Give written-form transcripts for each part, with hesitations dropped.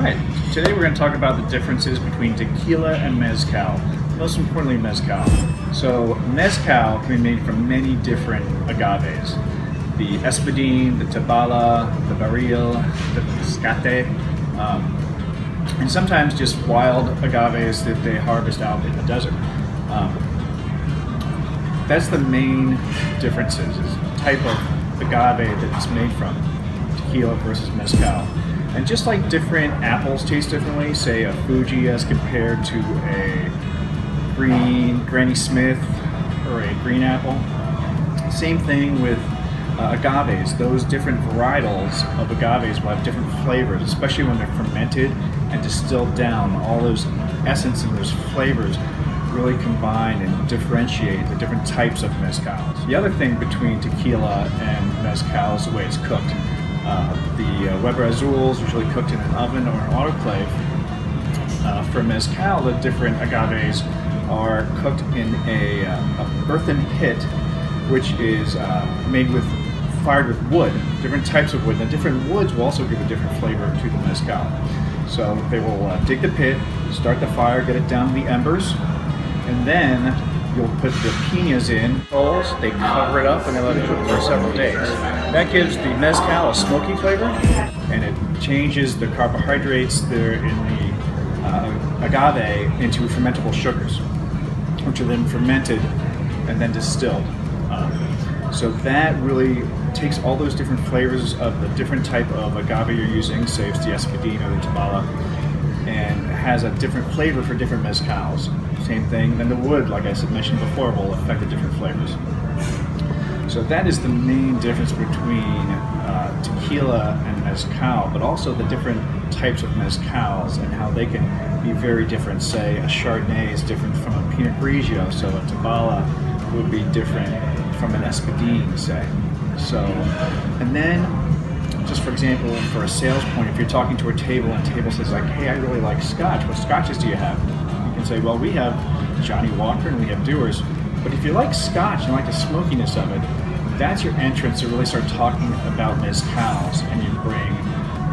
Alright, today we're going to talk about the differences between tequila and mezcal. Most importantly, mezcal. So, mezcal can be made from many different agaves. The espadín, the tabala, the barril, the piscate, and sometimes just wild agaves that they harvest out in the desert. That's the main differences, is the type of agave that it's made from, tequila versus mezcal. And just like different apples taste differently, say a Fuji as compared to a green Granny Smith or a green apple, same thing with agaves. Those different varietals of agaves will have different flavors, especially when they're fermented and distilled down. All those essence and those flavors really combine and differentiate the different types of mezcals. The other thing between tequila and mezcal is the way it's cooked. The Weber Azul is usually cooked in an oven or an autoclave. For mezcal, the different agaves are cooked in a earthen pit, which is fired with wood, different types of wood. And the different woods will also give a different flavor to the mezcal. So they will dig the pit, start the fire, get it down to the embers, and then you'll put the piñas in bowls, they cover it up, and they let it cook for several days. That gives the mezcal a smoky flavor, and it changes the carbohydrates that are in the agave into fermentable sugars, which are then fermented and then distilled. So that really takes all those different flavors of the different type of agave you're using, say it's the espadín or the tabala, and has a different flavor for different mezcals. Same thing, then the wood, like I mentioned before, will affect the different flavors. So that is the main difference between tequila and mezcal, but also the different types of mezcals and how they can be very different. Say a Chardonnay is different from a Pinot Grigio, so a tabala would be different from an espadín, say. So, and then, just for example, for a sales point, if you're talking to a table and a table says like, hey, I really like scotch, what scotches do you have? You can say, well, we have Johnny Walker and we have Dewar's, but if you like scotch and like the smokiness of it, that's your entrance to really start talking about mezcals, and you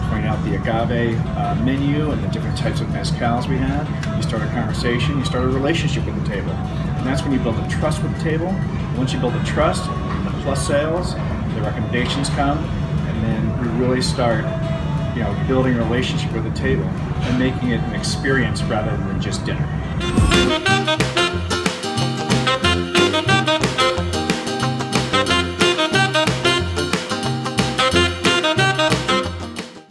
point out the agave menu and the different types of mezcals we have. You start a conversation, you start a relationship with the table, and that's when you build a trust with the table. Once you build the trust, the plus sales, the recommendations come, and then we really start, building a relationship with the table and making it an experience rather than just dinner.